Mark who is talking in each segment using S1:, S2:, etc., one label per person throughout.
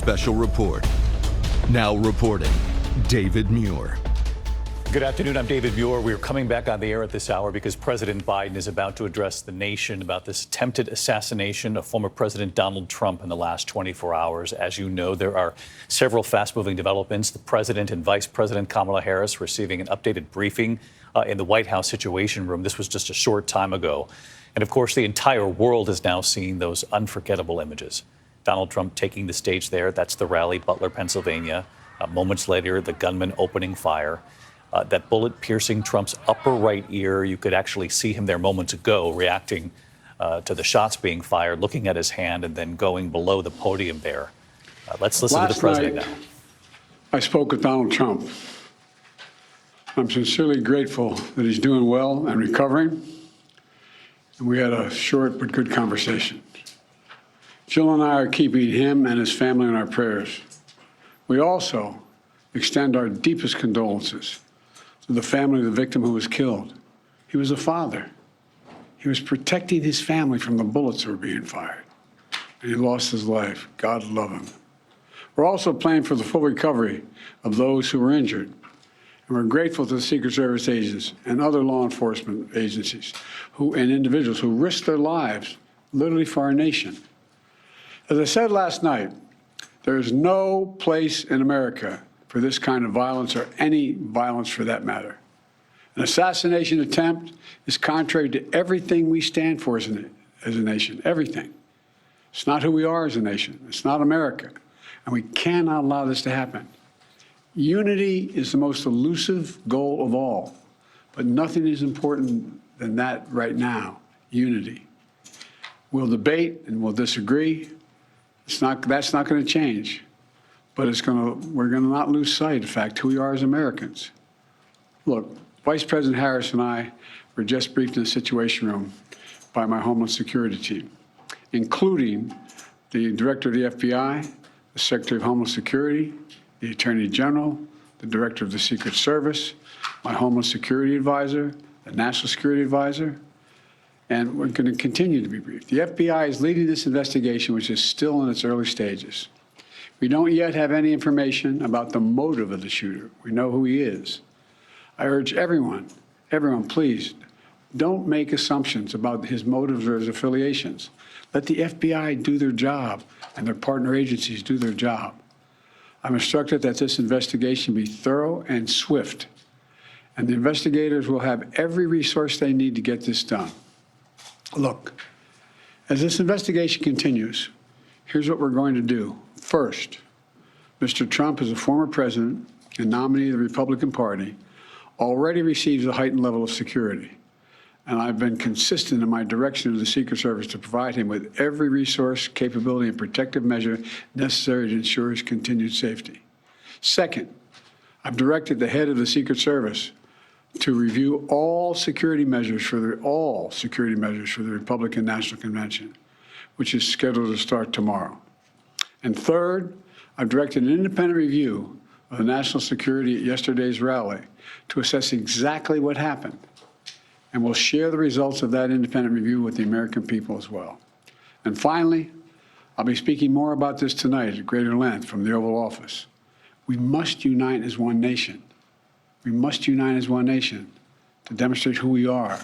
S1: special report. Now reporting, David Muir.
S2: Good afternoon, I'm David Muir. We're coming back on the air at this hour because President Biden is about to address the nation about this attempted assassination of former President Donald Trump in the last 24 hours. As you know, there are several fast-moving developments. The President and Vice President Kamala Harris receiving an updated briefing in the White House Situation Room. This was just a short time ago. And of course, the entire world has now seen those unforgettable images. Donald Trump taking the stage there. That's the rally, Butler, Pennsylvania. Moments later, the gunman opening fire. That bullet piercing Trump's upper right ear. You could actually see him there moments ago reacting to the shots being fired, looking at his hand, and then going below the podium there. Let's listen to the president now.
S3: I spoke with Donald Trump. I'm sincerely grateful that he's doing well and recovering. And we had a short but good conversation. Jill and I are keeping him and his family in our prayers. We also extend our deepest condolences to the family of the victim who was killed. He was a father. He was protecting his family from the bullets that were being fired. And he lost his life. God love him. We're also praying for the full recovery of those who were injured. And we're grateful to the Secret Service agents and other law enforcement agencies and individuals who risked their lives literally for our nation. As I said last night, there is no place in America for this kind of violence or any violence for that matter. An assassination attempt is contrary to everything we stand for as a nation, everything. It's not who we are as a nation. It's not America. And we cannot allow this to happen. Unity is the most elusive goal of all, but nothing is important than that right now, unity. We'll debate and we'll disagree. That's not going to change. But we're going to not lose sight of the fact who we are as Americans. Look, Vice President Harris and I were just briefed in the Situation Room by my Homeland Security team, including the Director of the FBI, the Secretary of Homeland Security, the Attorney General, the Director of the Secret Service, my Homeland Security Advisor, the National Security Advisor, and we're going to continue to be briefed. The FBI is leading this investigation, which is still in its early stages. We don't yet have any information about the motive of the shooter. We know who he is. I urge everyone, please, don't make assumptions about his motives or his affiliations. Let the FBI do their job and their partner agencies do their job. I'm instructed that this investigation be thorough and swift, and the investigators will have every resource they need to get this done. Look, as this investigation continues, here's what we're going to do. First, Mr. Trump, as a former president and nominee of the Republican Party, already receives a heightened level of security. And I've been consistent in my direction to the Secret Service to provide him with every resource, capability, and protective measure necessary to ensure his continued safety. Second, I've directed the head of the Secret Service to review all security measures for the Republican National Convention, which is scheduled to start tomorrow. And third, I've directed an independent review of the national security at yesterday's rally to assess exactly what happened. And we'll share the results of that independent review with the American people as well. And finally, I'll be speaking more about this tonight at greater length from the Oval Office. We must unite as one nation. We must unite as one nation to demonstrate who we are.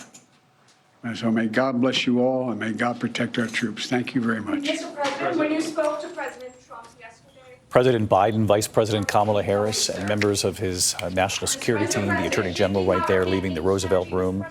S3: And so may God bless you all, and may God protect our troops. Thank you very much.
S4: Mr. President, when you spoke to President Trump yesterday,
S2: President Biden, Vice President Kamala Harris, and members of his national security team, the Attorney General right there leaving the Roosevelt Room,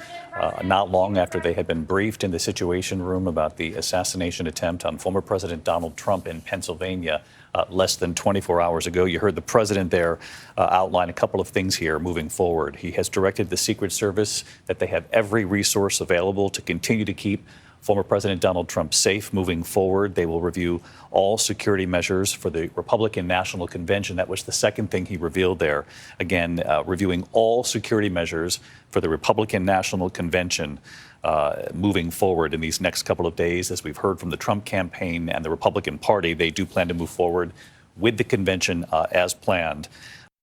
S2: not long after they had been briefed in the Situation Room about the assassination attempt on former President Donald Trump in Pennsylvania less than 24 hours ago. You heard the president there outline a couple of things here moving forward. He has directed the Secret Service that they have every resource available to continue to keep former President Donald Trump safe moving forward. They will review all security measures for the Republican National Convention. That was the second thing he revealed there. Again, reviewing all security measures for the Republican National Convention moving forward in these next couple of days. As we've heard from the Trump campaign and the Republican Party, they do plan to move forward with the convention as planned.